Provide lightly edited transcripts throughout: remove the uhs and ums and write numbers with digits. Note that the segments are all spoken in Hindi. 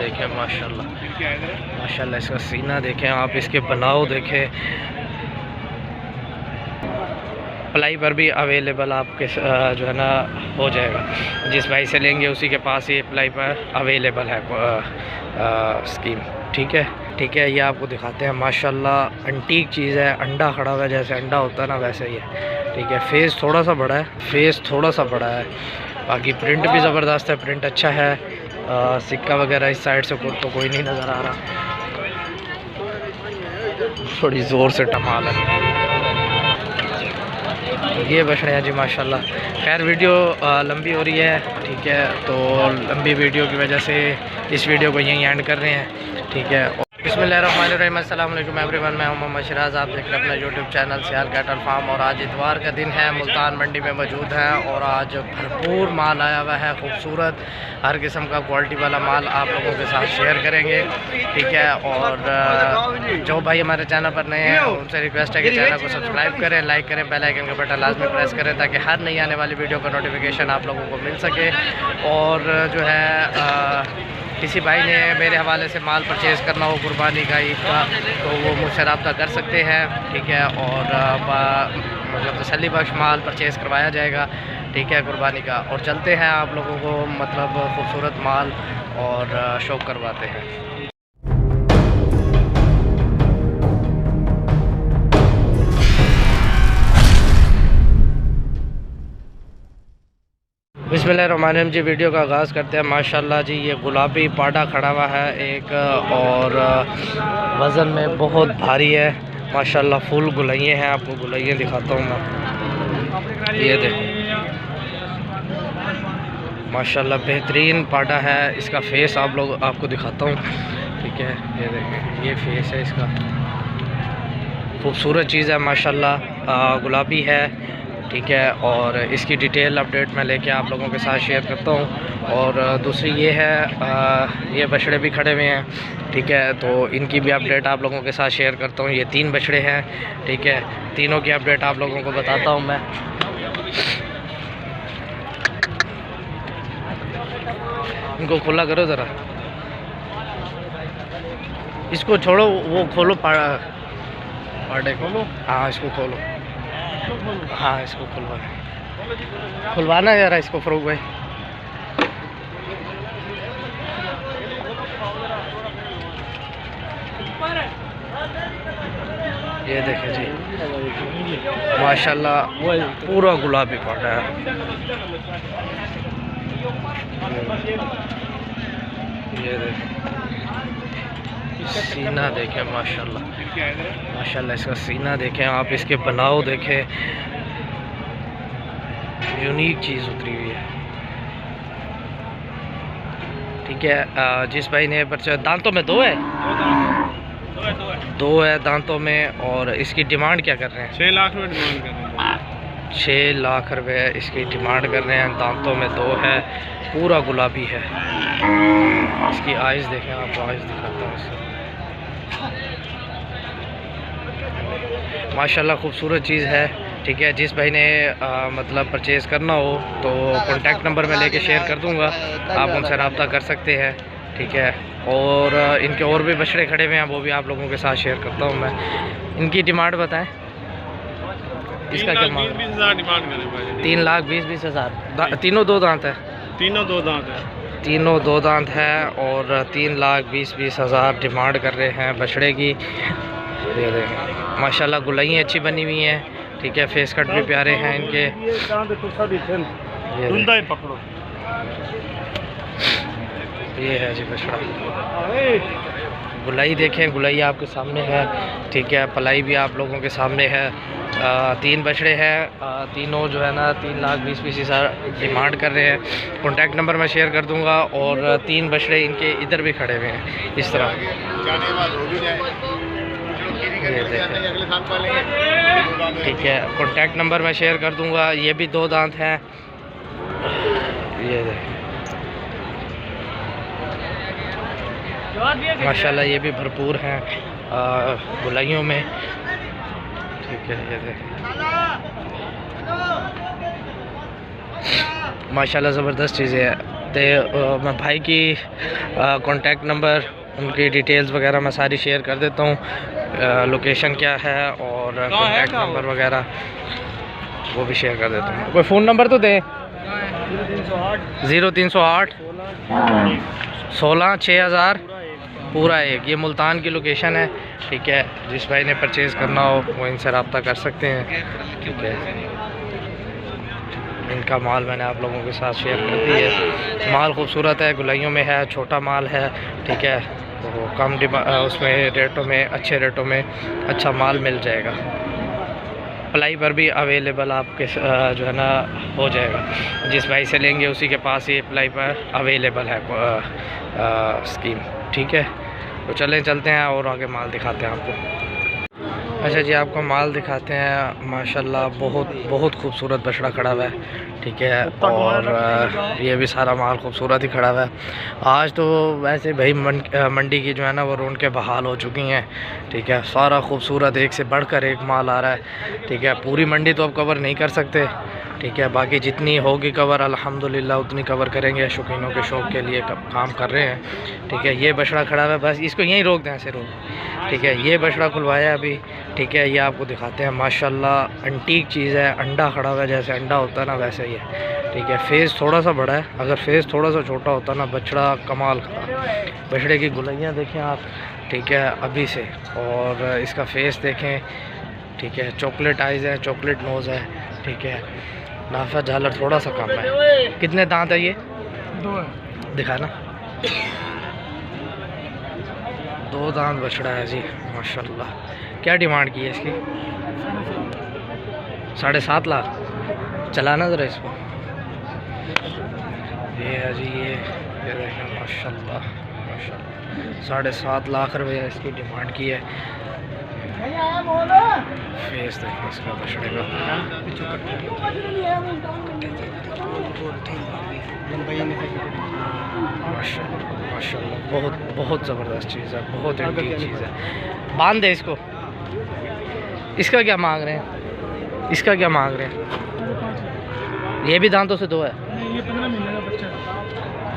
देखें माशाल्लाह माशाल्लाह, इसका सीना देखें आप, इसके बनाव देखें। प्लाई पर भी अवेलेबल आपके जो है ना हो जाएगा, जिस भाई से लेंगे उसी के पास ये प्लाई पर अवेलेबल है स्कीम। ठीक है, ये आपको दिखाते हैं माशाल्लाह, एंटीक चीज़ है। अंडा खड़ा हुआ है, जैसे अंडा होता है ना वैसे ही है। ठीक है, फेस थोड़ा सा बड़ा है, बाकी प्रिंट भी ज़बरदस्त है, प्रिंट अच्छा है। सिक्का वगैरह इस साइड से तो कोई नहीं नज़र आ रहा, थोड़ी ज़ोर से टमाल है। ये बछड़े हैं जी माशाल्लाह। खैर वीडियो लंबी हो रही है, ठीक है, तो लंबी वीडियो की वजह से इस वीडियो को यहीं एंड कर रहे हैं। ठीक है, बिस्मिल्लाहिर्रहमानिर्रहीम, अस्सलाम वालेकुम एवरीवन। मैं हूं मोहम्मद शिराज, आप देख रहे हैं अपना यूट्यूब चैनल सियाल कैटल फार्म। और आज इतवार का दिन है, मुल्तान मंडी में मौजूद है और आज भरपूर माल आया हुआ है, खूबसूरत हर किस्म का क्वालिटी वाला माल आप लोगों के साथ शेयर करेंगे। ठीक है, और जो भाई हमारे चैनल पर नए हैं उनसे रिक्वेस्ट है कि चैनल को सब्सक्राइब करें, लाइक करें, बेल आइकन का बटन लाजमी प्रेस करें ताकि हर नई आने वाली वीडियो का नोटिफिकेशन आप लोगों को मिल सके। और जो है किसी भाई ने मेरे हवाले से माल परचेज़ करना हो कुर्बानी का, ईद का, तो वो मुझसे रब्ता कर सकते हैं। ठीक है, और मतलब तसल्ली बख्श माल परचेज़ करवाया जाएगा। ठीक है, कुर्बानी का। और चलते हैं आप लोगों को मतलब खूबसूरत माल और शौक करवाते हैं। बिस्मिल्लाहिर्रहमानिर्रहीम जी, वीडियो का आगाज़ करते हैं। माशाल्लाह जी, ये गुलाबी पाडा खड़ा हुआ है एक, और वज़न में बहुत भारी है माशाल्लाह। फुल गुलाइयाँ हैं, आपको गुलाइयाँ दिखाता हूँ मैं। ये देखो माशाल्लाह बेहतरीन पाडा है। इसका फेस आपको दिखाता हूँ। ठीक है, ये देखें, ये फेस है इसका, खूबसूरत चीज़ है माशाल्लाह, गुलाबी है। ठीक है, और इसकी डिटेल अपडेट मैं लेके आप लोगों के साथ शेयर करता हूँ। और दूसरी ये है, ये बछड़े भी खड़े हुए हैं। ठीक है, तो इनकी भी अपडेट आप लोगों के साथ शेयर करता हूँ। ये 3 बछड़े हैं। ठीक है, तीनों की अपडेट आप लोगों को बताता हूँ मैं। इनको खुला करो ज़रा, इसको छोड़ो, वो खोलो, पाड़े खोलो। हाँ, इसको खोलो। हाँ, इसको खुलवाना यार, इसको फरूक भाई। ये देखें जी माशाल्लाह, पूरा गुलाबी पाड़ा है। ये देखें, सीना देखें माशाल्लाह, इसका सीना देखें आप, इसके बनाव देखें, यूनिक चीज़ उतरी हुई है। ठीक है, जिस भाई ने दांतों में 2 है, 2 है दांतों में। और इसकी डिमांड क्या कर रहे हैं? 6 लाख रुपये डिमांड कर रहे हैं। 6 लाख रुपये इसकी डिमांड कर रहे हैं। दांतों में 2 है, पूरा गुलाबी है। इसकी आइज़ देखें, आपको आइज़ दिखाता हूँ इससे। माशाल्लाह खूबसूरत चीज़ है। ठीक है, जिस भाई ने मतलब परचेज़ करना हो तो कॉन्टैक्ट नंबर मैं लेके शेयर कर दूंगा, आप उनसे रब्ता कर सकते हैं। ठीक है, और इनके और भी बछड़े खड़े हुए हैं, वो भी आप लोगों के साथ शेयर करता हूं मैं। इनकी डिमांड बताएं, इसका क्या मांग? 3,20,000 डिमांड करें। 3,20,000। तीनों 2 दांत है? तीनों 2 दांत है। तीनों 2 दांत है और 3,20,000 डिमांड कर रहे हैं बछड़े की। ये देखें माशाल्लाह, गुलाइयाँ अच्छी बनी हुई हैं। ठीक है, फेस कट भी प्यारे हैं इनके। ये है जी बछड़ा, गुलाई देखें, गुलाई आपके सामने है। ठीक है, पलाई भी आप लोगों के सामने है। 3 बछड़े हैं, तीनों जो है ना 3,20,000 डिमांड कर रहे हैं। कॉन्टैक्ट नंबर मैं शेयर कर दूंगा। और 3 बछड़े इनके इधर भी खड़े हुए हैं इस तरह। ये देखें, ठीक है, कॉन्टैक्ट नंबर मैं शेयर कर दूंगा। ये भी 2 दांत हैं। ये देखें माशाल्लाह, ये भी भरपूर हैं गुलाइयों में। ठीक है, ये देखें माशाल्लाह, ज़बरदस्त चीज़ें हैं। मैं भाई की कॉन्टैक्ट नंबर, उनकी डिटेल्स वगैरह मैं सारी शेयर कर देता हूँ, लोकेशन क्या है और कॉन्टैक्ट नंबर वगैरह वो भी शेयर कर देता हूँ। कोई फ़ोन नंबर तो दें। 0308 16 6000 पूरा एक। ये मुल्तान की लोकेशन है, ठीक है। जिस भाई ने परचेज़ करना हो वो इनसे रब्ता कर सकते हैं, ठीक है। इनका माल मैंने आप लोगों के साथ शेयर कर दी है। माल खूबसूरत है, गुलाइयों में है, छोटा माल है, ठीक है। तो कम उसमें रेटों में, अच्छे रेटों में अच्छा माल मिल जाएगा। प्लाई पर भी अवेलेबल आपके जो है ना हो जाएगा। जिस भाई से लेंगे उसी के पास ये प्लाई पर अवेलेबल है स्कीम, ठीक है। तो चलते हैं और आगे माल दिखाते हैं आपको। अच्छा जी, आपको माल दिखाते हैं। माशाल्लाह बहुत खूबसूरत बछड़ा खड़ा हुआ है, ठीक है। और ये भी सारा माल खूबसूरत ही खड़ा हुआ है। आज तो वैसे भाई मंडी की जो है ना वो रौनकें बहाल हो चुकी हैं, ठीक है। सारा खूबसूरत, एक से बढ़कर एक माल आ रहा है, ठीक है। पूरी मंडी तो अब कवर नहीं कर सकते, ठीक है। बाकी जितनी होगी कवर अल्हम्दुलिल्लाह उतनी कवर करेंगे। शौकीनों के शौक़ के लिए काम कर रहे हैं, ठीक है। ये बछड़ा खड़ा हुआ है, बस इसको यहीं रोक दें, ऐसे रोक, ठीक है। ये बछड़ा खुलवाया अभी, ठीक है। ये आपको दिखाते हैं। माशाल्लाह एंटीक चीज़ है। अंडा खड़ा हुआ है, जैसे अंडा होता है ना वैसे ही है, ठीक है। फेस थोड़ा सा बड़ा है, अगर फेस थोड़ा सा छोटा होता ना बछड़ा कमाल का। बछड़े की गुलाइयाँ देखें आप, ठीक है, अभी से। और इसका फेस देखें, ठीक है। चॉकलेट आइज़ है, चॉकलेट नोज़ है, ठीक है। नाफा झालर थोड़ा सा कम है। कितने दांत है ये? 2 है। दिखा ना, 2 दांत बछड़ा है जी, माशाल्लाह। क्या डिमांड की है इसकी? 7.5 लाख। चलाना ज़रा इसको। ये है जी, ये देखें, माशाल्लाह 7.5 लाख रुपये इसकी डिमांड की है। फेस देखें इसका बछड़े का, माशाल्लाह बहुत ज़बरदस्त चीज़ है, बहुत एंटीक चीज़ है। बांध दे इसको। इसका क्या मांग रहे हैं? इसका क्या मांग रहे हैं? ये भी दांतों से 2 है।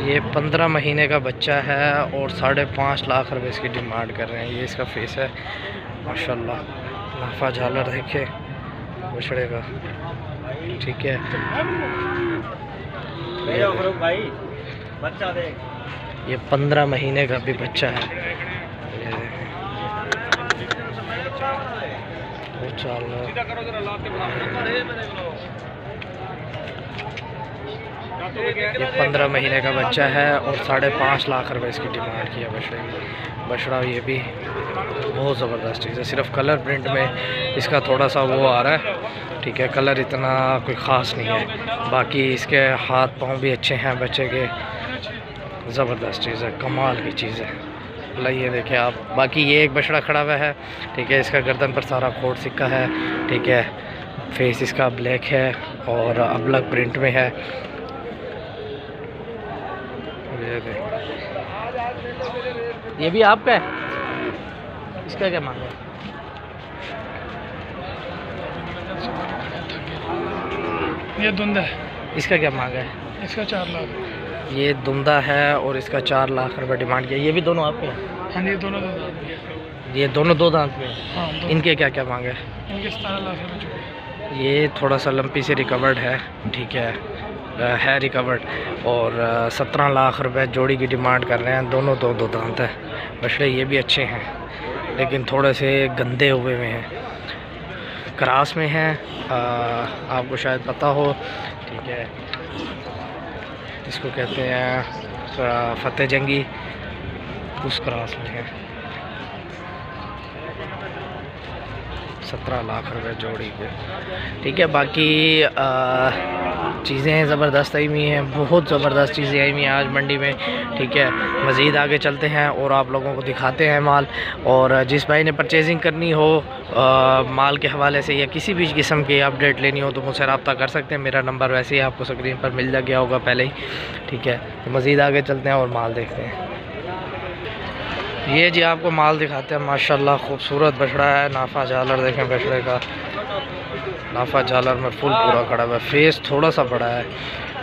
ये 15 महीने का बच्चा है और 5.5 लाख रुपए इसकी डिमांड कर रहे हैं। ये इसका फेस है, माशाल्लाह। नाफा झालर देखे बछड़े का, ठीक है। ये 15 महीने का भी बच्चा है। ये 15 महीने का बच्चा है और 5.5 लाख रुपए इसकी डिमांड किया बछड़े की। बछड़ा ये भी बहुत ज़बरदस्त चीज़ है। सिर्फ कलर प्रिंट में इसका थोड़ा सा वो आ रहा है, ठीक है। कलर इतना कोई ख़ास नहीं है। बाकी इसके हाथ पाँव भी अच्छे हैं बच्चे के। ज़बरदस्त चीज़ है, कमाल की चीज़ है। ये देखें आप। बाकी ये एक बछड़ा खड़ा हुआ है, ठीक है। इसका गर्दन पर सारा खोट सिक्का है, ठीक है। फेस इसका ब्लैक है और अबलग प्रिंट में है। ये भी आपका है। इसका क्या मांग है? ये धुंधा है। इसका क्या मांग है? इसका 4 लाख। ये धुंधा है और इसका 4 लाख रुपए डिमांड किया। ये भी दोनों आपके हैं? हाँ, ये दोनों 2 दांत। ये दोनों 2 दांत में? हाँ, इनके क्या क्या मांग है? इनके 17 लाख रुपये। ये थोड़ा सा लंपी से रिकवर्ड है, ठीक है रिकवर्ड। और 17 लाख रुपए जोड़ी की डिमांड कर रहे हैं। दोनों 2 दांत है बछड़े। ये भी अच्छे हैं लेकिन थोड़े से गंदे हुए में हैं, क्रास में हैं। आपको शायद पता हो, ठीक है। इसको कहते हैं फतेह जंगी, उस क्रास में है। 17 लाख रुपए जोड़ी के, ठीक है। बाकी चीज़ें ज़बरदस्त आई हुई हैं, बहुत ज़बरदस्त चीज़ें आई हुई हैं आज मंडी में, ठीक है। मज़ीद आगे चलते हैं और आप लोगों को दिखाते हैं माल। और जिस भाई ने परचेजिंग करनी हो माल के हवाले से या किसी भी किस्म की अपडेट लेनी हो तो मुझसे रब्ता कर सकते हैं। मेरा नंबर वैसे ही आपको स्क्रीन पर मिल गया होगा पहले ही, ठीक है। तो मज़ीद आगे चलते हैं और माल देखते हैं। ये जी आपको माल दिखाते हैं। माशाल्लाह खूबसूरत बछड़ा है। नाफा झालर देखें बछड़े का, नाफा झालर में फुल पूरा खड़ा हुआ है। फेस थोड़ा सा बड़ा है,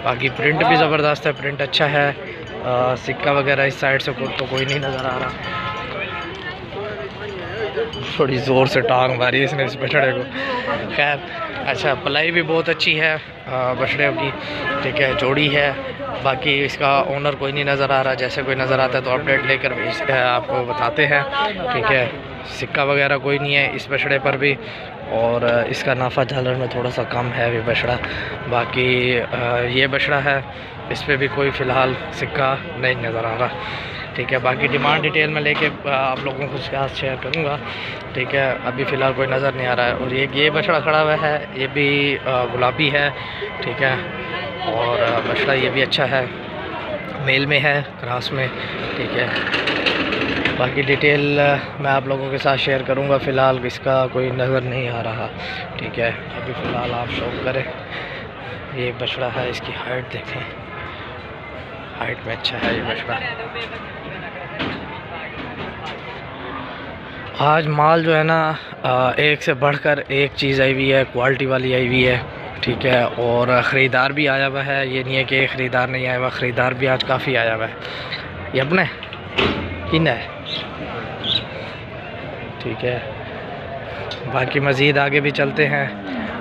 बाकी प्रिंट भी ज़बरदस्त है, प्रिंट अच्छा है। सिक्का वगैरह इस साइड से तो कोई नहीं नज़र आ रहा। थोड़ी ज़ोर से टांग मारी इसने इस बछड़े को। खैर अच्छा, पलाई भी बहुत अच्छी है बछड़े की, ठीक है, जोड़ी है। बाकी इसका ओनर कोई नहीं नज़र आ रहा, जैसे कोई नज़र आता है तो अपडेट लेकर आपको बताते हैं, ठीक है। सिक्का वगैरह कोई नहीं है इस बछड़े पर भी, और इसका नाफा झालर में थोड़ा सा कम है भी बछड़ा। बाकी ये बछड़ा है, इस पर भी कोई फ़िलहाल सिक्का नहीं नज़र आ रहा, ठीक है। बाकी डिमांड डिटेल में लेके आप लोगों को साथ शेयर करूँगा, ठीक है। अभी फ़िलहाल कोई नज़र नहीं आ रहा है। और ये बछड़ा खड़ा हुआ है, ये भी गुलाबी है, ठीक है। और बछड़ा ये भी अच्छा है, मेल में है, क्रॉस में, ठीक है। बाकी डिटेल मैं आप लोगों के साथ शेयर करूंगा। फ़िलहाल इसका कोई नज़र नहीं आ रहा, ठीक है। अभी फ़िलहाल आप शौक करें। ये बछड़ा है, इसकी हाइट देखें, हाइट में अच्छा है ये बछड़ा। आज माल जो है ना एक से बढ़कर एक चीज़ आई हुई है, क्वालिटी वाली आई हुई है, ठीक है। और ख़रीदार भी आया हुआ है, ये नहीं है कि ख़रीदार नहीं आया हुआ, ख़रीदार भी आज काफ़ी आया हुआ है। ये अपने किन है, ठीक है। बाकी मज़ीद आगे भी चलते हैं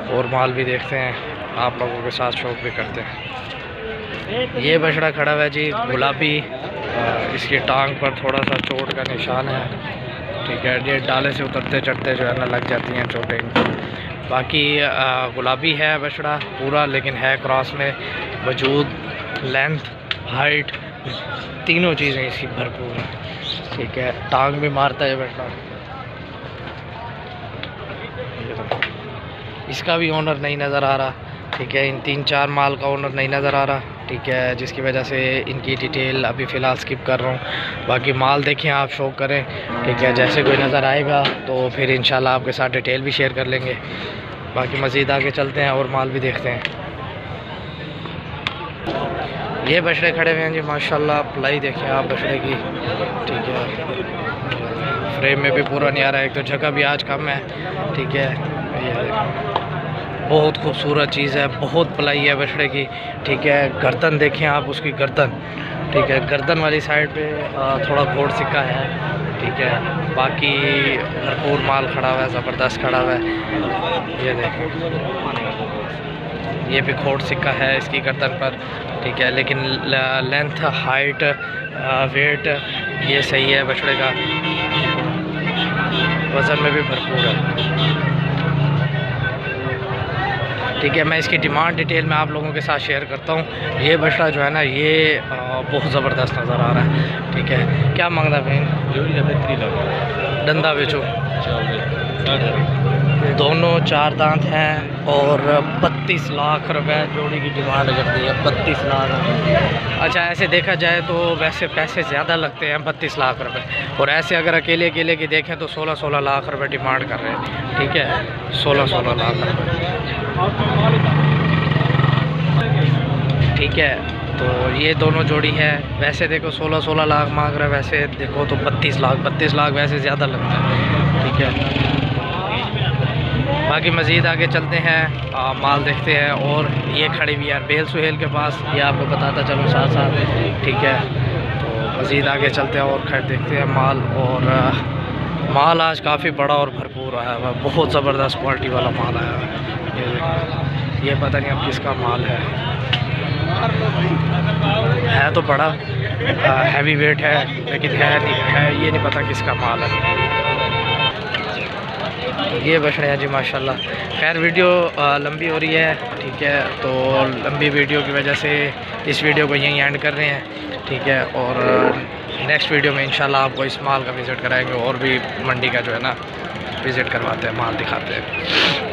और माल भी देखते हैं, आप लोगों के साथ शौक भी करते हैं। ये बछड़ा खड़ा हुआ है जी, गुलाबी, इसकी टांग पर थोड़ा सा चोट का निशान है, ठीक है। ये डाले से उतरते चढ़ते जो है ना लग जाती हैं चोटें। बाकी गुलाबी है बछड़ा पूरा, लेकिन है क्रॉस में। वजूद, लेंथ, हाइट, तीनों चीज़ें इसकी भरपूर हैं, ठीक है। टांग भी मारता है बछड़ा। इसका भी ओनर नहीं नज़र आ रहा, ठीक है। इन 3-4 माल का ओनर नहीं नज़र आ रहा, ठीक है, जिसकी वजह से इनकी डिटेल अभी फ़िलहाल स्किप कर रहा हूँ। बाकी माल देखें, आप शौक करें, ठीक है। जैसे कोई नज़र आएगा तो फिर इंशाल्लाह आपके साथ डिटेल भी शेयर कर लेंगे। बाकी मज़ीद आगे चलते हैं और माल भी देखते हैं। ये बछड़े खड़े हुए हैं जी, माशाल्लाह। पलाई देखें आप बछड़े की, ठीक है। फ्रेम में भी पूरा नहीं आ रहा है, एक तो जगह भी आज कम है, ठीक है। ये बहुत खूबसूरत चीज़ है, बहुत पलाई है बछड़े की, ठीक है। गर्दन देखें आप उसकी गर्दन, ठीक है। गर्दन वाली साइड पे थोड़ा घोड़ सिक्का है, ठीक है। बाकी भरपूर माल खड़ा हुआ है, ज़बरदस्त खड़ा हुआ है। ये देखें, ये भी खोट सिक्का है इसकी गर्दन पर, ठीक है। लेकिन लेंथ, हाइट, वेट ये सही है बछड़े का, वज़न में भी भरपूर है, ठीक है। मैं इसकी डिमांड डिटेल में आप लोगों के साथ शेयर करता हूँ। ये बछड़ा जो है ना, ये बहुत ज़बरदस्त नज़र आ रहा है, ठीक है। क्या मांगता बहन? डंदा बेचो, दोनों 4 दांत हैं और 32 लाख रुपए जोड़ी की डिमांड करती है। 32 लाख। अच्छा, ऐसे देखा जाए तो वैसे पैसे ज़्यादा लगते हैं, 32 लाख रुपए, और ऐसे अगर अकेले की देखें तो 16-16 लाख रुपए डिमांड कर रहे हैं, ठीक है। 16-16 लाख रुपए, ठीक है। तो ये दोनों जोड़ी है। वैसे देखो 16-16 लाख मांग रहे हैं, वैसे देखो तो 32 लाख वैसे ज़्यादा लगता है, ठीक है। बाकी मज़ीद आगे चलते हैं, माल देखते हैं। और ये खड़ी हुई है बेल सुहेल के पास, ये आपको बताता चलूँ साथ साथ, ठीक है। तो मज़ीद आगे चलते हैं और खैर देखते हैं माल। और माल आज काफ़ी बड़ा और भरपूर आया हुआ, बहुत ज़बरदस्त क्वालिटी वाला माल आया हुआ है। ये पता नहीं अब किसका माल है तो बड़ा हैवी वेट है, लेकिन है ये नहीं पता किसका माल है। ये बछड़े हैं जी माशाल्लाह। खैर वीडियो लंबी हो रही है, ठीक है। तो लंबी वीडियो की वजह से इस वीडियो को यहीं एंड कर रहे हैं, ठीक है। और नेक्स्ट वीडियो में इंशाल्लाह आपको इस माल का विज़िट कराएंगे और भी मंडी का जो है ना विज़िट करवाते हैं, माल दिखाते हैं।